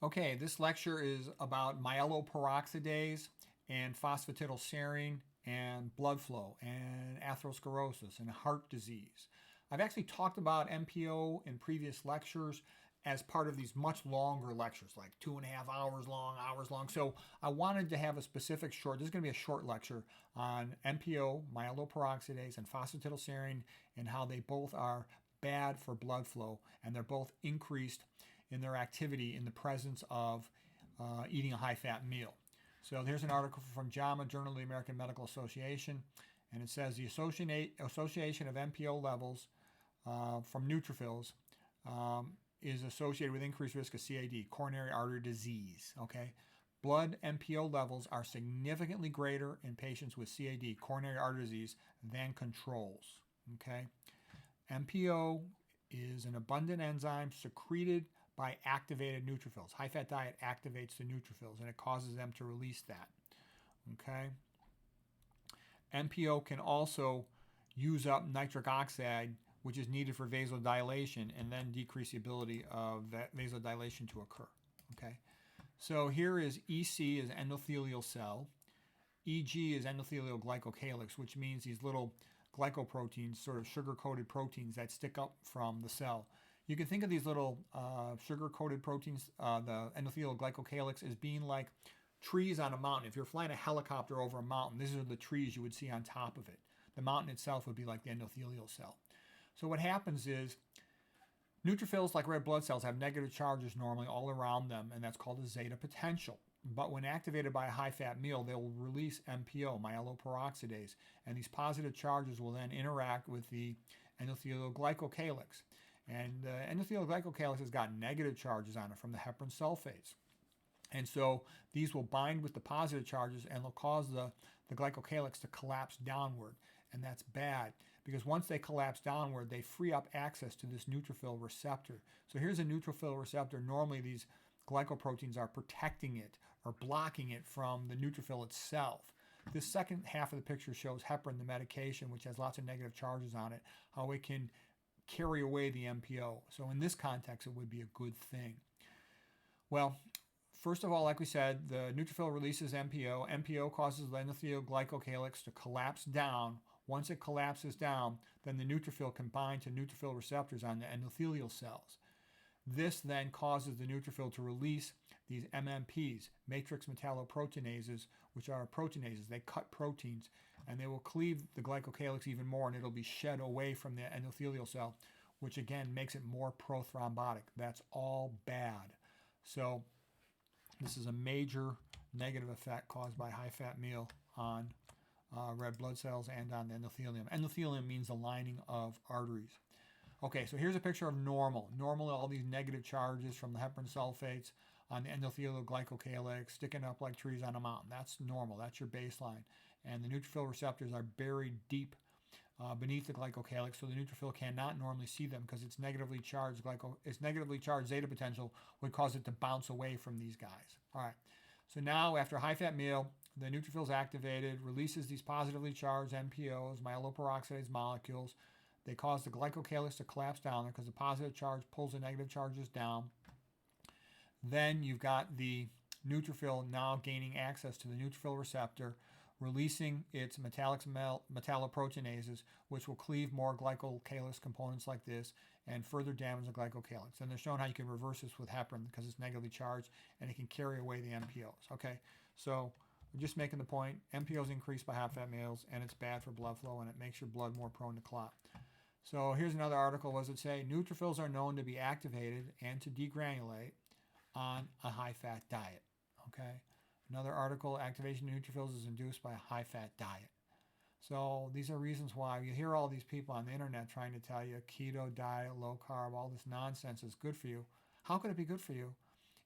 Okay, this lecture is about myeloperoxidase and phosphatidylserine and blood flow and atherosclerosis and heart disease. I've actually talked about MPO in previous lectures as part of these much longer lectures, like 2.5 hours long. So I wanted to have a specific short, this is going to be a short lecture on MPO, myeloperoxidase, and phosphatidylserine and how they both are bad for blood flow and they're both increased in their activity in the presence of eating a high-fat meal. So here's an article from JAMA, Journal of the American Medical Association, and it says the association of MPO levels from neutrophils is associated with increased risk of CAD, coronary artery disease. Okay, blood MPO levels are significantly greater in patients with CAD, coronary artery disease, than controls. Okay, MPO is an abundant enzyme secreted by activated neutrophils. High-fat diet activates the neutrophils and it causes them to release that. Okay. MPO can also use up nitric oxide, which is needed for vasodilation, and then decrease the ability of that vasodilation to occur. Okay. So here is EC is endothelial cell. EG is endothelial glycocalyx, which means these little glycoproteins, sort of sugar-coated proteins that stick up from the cell. You can think of these little sugar-coated proteins, the endothelial glycocalyx, as being like trees on a mountain. If you're flying a helicopter over a mountain, these are the trees you would see on top of it. The mountain itself would be like the endothelial cell. So what happens is neutrophils, like red blood cells, have negative charges normally all around them, and that's called a zeta potential. But when activated by a high-fat meal, they will release MPO, myeloperoxidase, and these positive charges will then interact with the endothelial glycocalyx. And endothelial glycocalyx has got negative charges on it from the heparin sulfates. And so these will bind with the positive charges and they'll cause the glycocalyx to collapse downward. And that's bad because once they collapse downward, they free up access to this neutrophil receptor. So here's a neutrophil receptor. Normally these glycoproteins are protecting it or blocking it from the neutrophil itself. This second half of the picture shows heparin, the medication, which has lots of negative charges on it, how it can carry away the MPO. So in this context, it would be a good thing. Well, first of all, like we said, the neutrophil releases MPO. MPO causes the endothelial glycocalyx to collapse down. Once it collapses down, then the neutrophil can bind to neutrophil receptors on the endothelial cells. This then causes the neutrophil to release these MMPs, matrix metalloproteinases, which are proteinases. They cut proteins and they will cleave the glycocalyx even more and it'll be shed away from the endothelial cell, which again makes it more prothrombotic. That's all bad. So this is a major negative effect caused by high-fat meal on red blood cells and on the endothelium. Endothelium means the lining of arteries. Okay, so here's a picture of normal. Normal, all these negative charges from the heparin sulfates on the endothelial glycocalyx sticking up like trees on a mountain. That's normal. That's your baseline. And the neutrophil receptors are buried deep beneath the glycocalyx, so the neutrophil cannot normally see them because its negatively charged zeta potential would cause it to bounce away from these guys. All right. So now, after a high-fat meal, the neutrophil is activated, releases these positively charged MPOs, myeloperoxidase molecules. They cause the glycocalyx to collapse down because the positive charge pulls the negative charges down. Then you've got the neutrophil now gaining access to the neutrophil receptor, releasing its metalloproteinases, which will cleave more glycocalyx components like this and further damage the glycocalyx. And they're showing how you can reverse this with heparin because it's negatively charged and it can carry away the MPOs. Okay, so we're just making the point, MPOs increased by high-fat meals and it's bad for blood flow and it makes your blood more prone to clot. So here's another article. What does it say? Neutrophils are known to be activated and to degranulate on a high-fat diet. Okay. Another article, activation of neutrophils is induced by a high-fat diet. So these are reasons why you hear all these people on the internet trying to tell you keto diet, low carb, all this nonsense is good for you. How could it be good for you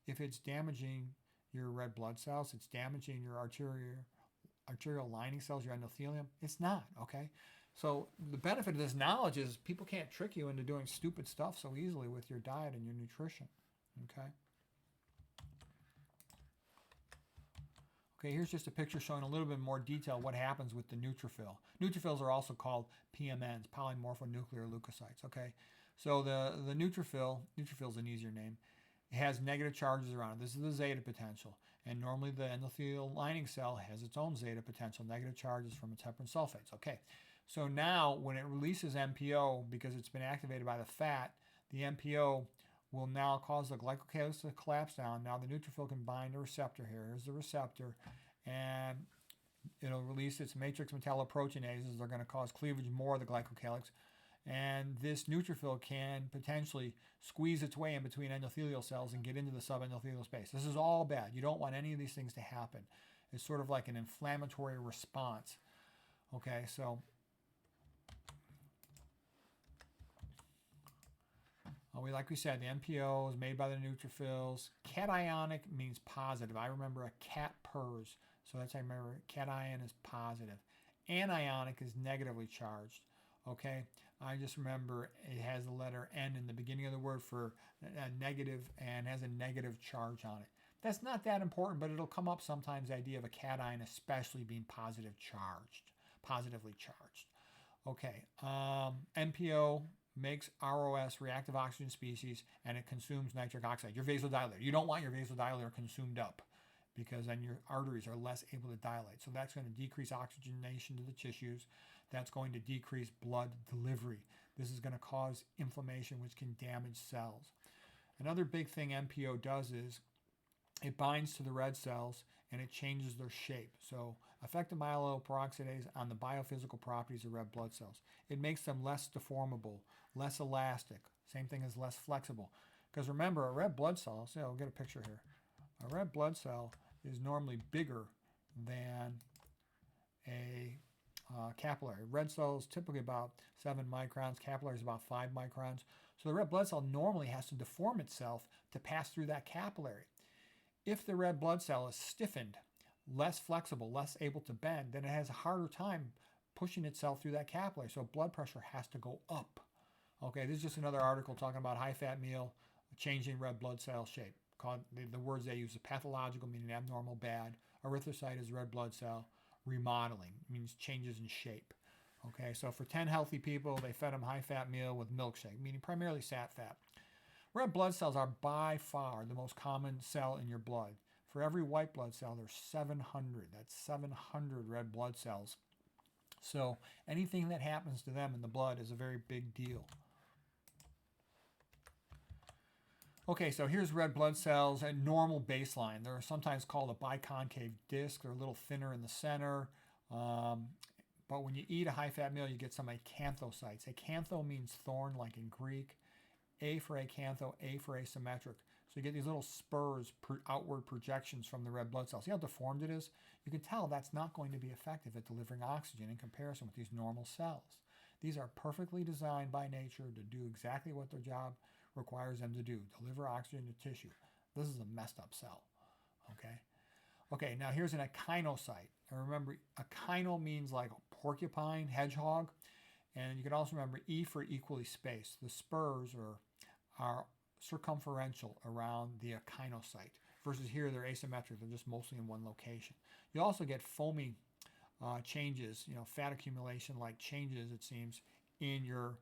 if it's damaging your red blood cells, it's damaging your arterial lining cells, your endothelium? It's not, okay? So the benefit of this knowledge is people can't trick you into doing stupid stuff so easily with your diet and your nutrition, okay? Okay, here's just a picture showing a little bit more detail what happens with the neutrophil. Neutrophils are also called PMNs, polymorphonuclear leukocytes, okay? So the neutrophil is an easier name, It has negative charges around it. This is the zeta potential. And normally the endothelial lining cell has its own zeta potential, negative charges from its heparin sulfates. Okay, so now when it releases MPO, because it's been activated by the fat, the MPO will now cause the glycocalyx to collapse down. Now the neutrophil can bind a receptor here. Here's the receptor. And it'll release its matrix metalloproteinases. They're going to cause cleavage more of the glycocalyx. And this neutrophil can potentially squeeze its way in between endothelial cells and get into the subendothelial space. This is all bad. You don't want any of these things to happen. It's sort of like an inflammatory response. Okay, so like we said, the MPO is made by the neutrophils. Cationic means positive. I remember a cat purrs, so that's how I remember. Cation is positive. Anionic is negatively charged. Okay, I just remember it has the letter N in the beginning of the word for a negative and has a negative charge on it. That's not that important, but it'll come up sometimes, the idea of a cation especially being positively charged. Okay, MPO makes ROS, reactive oxygen species, and it consumes nitric oxide. Your vasodilator. You don't want your vasodilator consumed up because then your arteries are less able to dilate. So that's going to decrease oxygenation to the tissues. That's going to decrease blood delivery. This is going to cause inflammation, which can damage cells. Another big thing MPO does is it binds to the red cells and it changes their shape. So effective myeloperoxidase on the biophysical properties of red blood cells. It makes them less deformable, less elastic. Same thing as less flexible. Because remember, a red blood cell, so I'll get a picture here. A red blood cell is normally bigger than a capillary. Red cells typically about 7 microns, capillaries about 5 microns. So the red blood cell normally has to deform itself to pass through that capillary. If the red blood cell is stiffened, less flexible, less able to bend, then it has a harder time pushing itself through that capillary. So blood pressure has to go up. Okay, this is just another article talking about high-fat meal changing red blood cell shape. The words they use are pathological, meaning abnormal, bad. Erythrocyte is red blood cell. Remodeling means changes in shape. Okay, so for 10 healthy people, they fed them high-fat meal with milkshake, meaning primarily sat fat. Red blood cells are by far the most common cell in your blood. For every white blood cell, there's 700. That's 700 red blood cells. So anything that happens to them in the blood is a very big deal. Okay, so here's red blood cells at normal baseline. They're sometimes called a biconcave disc. They're a little thinner in the center. But when you eat a high-fat meal, you get some acanthocytes. Acantho means thorn, like in Greek. A for acantho, A for asymmetric. So you get these little spurs, outward projections from the red blood cells. See how deformed it is? You can tell that's not going to be effective at delivering oxygen in comparison with these normal cells. These are perfectly designed by nature to do exactly what their job requires them to do, deliver oxygen to tissue. This is a messed up cell, okay? Okay, now here's an echinocyte. And remember, echino means like porcupine, hedgehog. And you can also remember E for equally spaced. The spurs are circumferential around the echinocyte, versus here they're asymmetric. They're just mostly in one location. You also get foamy changes, fat accumulation like changes, it seems, in your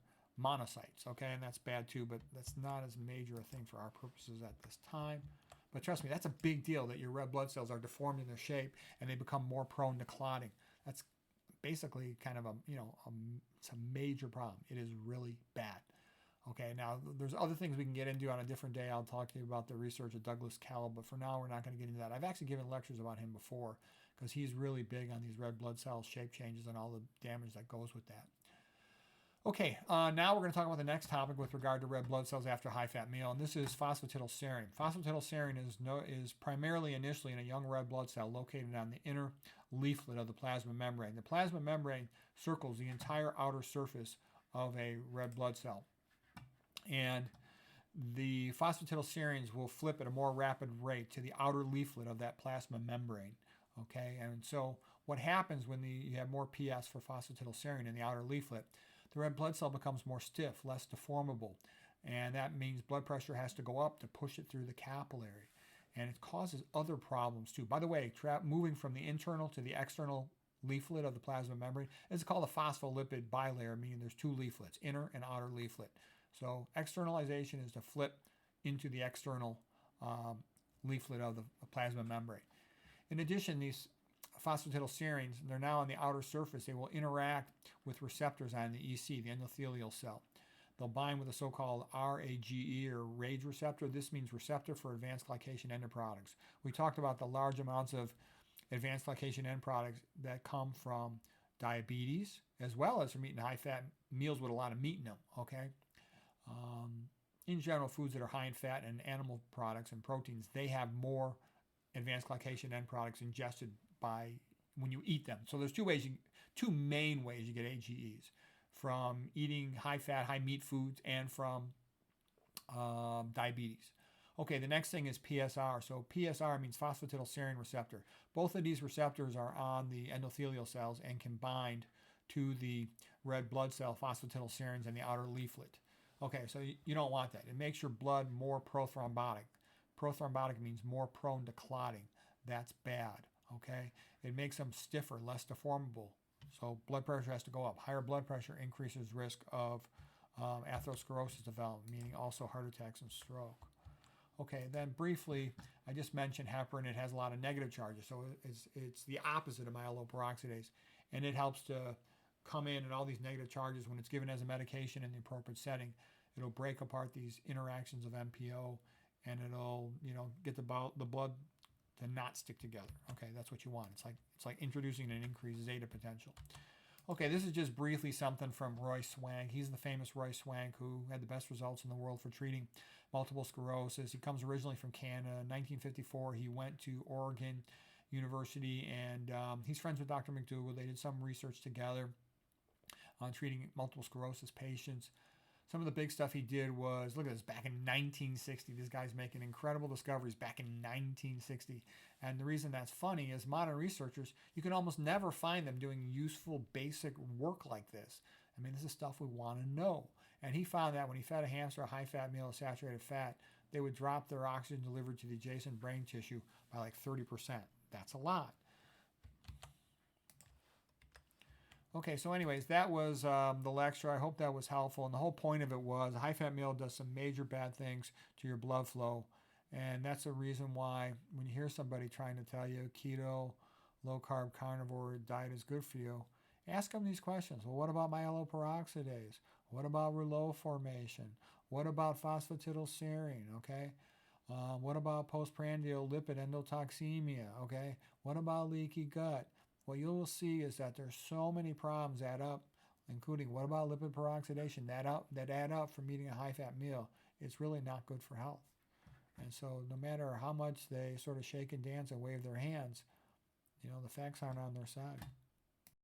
monocytes, okay? And that's bad too, but that's not as major a thing for our purposes at this time. But trust me, that's a big deal that your red blood cells are deformed in their shape and they become more prone to clotting. That's basically kind of it's a major problem. It is really bad. Okay, now there's other things we can get into on a different day. I'll talk to you about the research of Douglas Kell, but for now we're not going to get into that. I've actually given lectures about him before because he's really big on these red blood cell shape changes and all the damage that goes with that. Okay, now we're going to talk about the next topic with regard to red blood cells after high-fat meal, and this is phosphatidylserine. Phosphatidylserine is primarily initially in a young red blood cell located on the inner leaflet of the plasma membrane. The plasma membrane circles the entire outer surface of a red blood cell, and the phosphatidylserines will flip at a more rapid rate to the outer leaflet of that plasma membrane. Okay, and so what happens when you have more PS for phosphatidylserine in the outer leaflet? The red blood cell becomes more stiff, less deformable, and that means blood pressure has to go up to push it through the capillary, and it causes other problems too. By the way, moving from the internal to the external leaflet of the plasma membrane is called a phospholipid bilayer, meaning there's two leaflets, inner and outer leaflet. So externalization is to flip into the external leaflet of the plasma membrane. In addition, these phosphatidylserines, they're now on the outer surface. They will interact with receptors on the EC, the endothelial cell. They'll bind with a so-called RAGE, or RAGE receptor. This means receptor for advanced glycation end products. We talked about the large amounts of advanced glycation end products that come from diabetes, as well as from eating high-fat meals with a lot of meat in them, okay? In general, foods that are high in fat and animal products and proteins, they have more advanced glycation end products ingested by when you eat them. So there's two main ways you get AGEs: from eating high-fat, high-meat foods, and from diabetes. Okay, the next thing is PSR. So PSR means phosphatidylserine receptor. Both of these receptors are on the endothelial cells and can bind to the red blood cell phosphatidylserines in the outer leaflet. Okay, so you don't want that. It makes your blood more prothrombotic. Prothrombotic means more prone to clotting. That's bad, okay? It makes them stiffer, less deformable. So blood pressure has to go up. Higher blood pressure increases risk of atherosclerosis development, meaning also heart attacks and stroke. Okay, then briefly, I just mentioned heparin. It has a lot of negative charges, so it's the opposite of myeloperoxidase, and it helps to come in all these negative charges when it's given as a medication in the appropriate setting. It'll break apart these interactions of MPO, and it'll get the blood to not stick together. Okay, that's what you want. It's like introducing an increased zeta potential. Okay, this is just briefly something from Roy Swank. He's the famous Roy Swank who had the best results in the world for treating multiple sclerosis. He comes originally from Canada. In 1954, he went to Oregon University, and he's friends with Dr. McDougall. They did some research together on treating multiple sclerosis patients. Some of the big stuff he did was, look at this, back in 1960. This guy's making incredible discoveries back in 1960. And the reason that's funny is modern researchers, you can almost never find them doing useful basic work like this. I mean, this is stuff we want to know. And he found that when he fed a hamster a high-fat meal of saturated fat, they would drop their oxygen delivered to the adjacent brain tissue by like 30%. That's a lot. Okay, so anyways, that was the lecture. I hope that was helpful. And the whole point of it was a high-fat meal does some major bad things to your blood flow. And that's the reason why when you hear somebody trying to tell you keto, low-carb, carnivore diet is good for you, ask them these questions. Well, what about myeloperoxidase? What about rouleaux formation? What about phosphatidylserine? Okay. What about postprandial lipid endotoxemia? Okay. What about leaky gut? What you will see is that there's so many problems add up, including what about lipid peroxidation that add up from eating a high-fat meal. It's really not good for health. And so no matter how much they sort of shake and dance and wave their hands, the facts aren't on their side.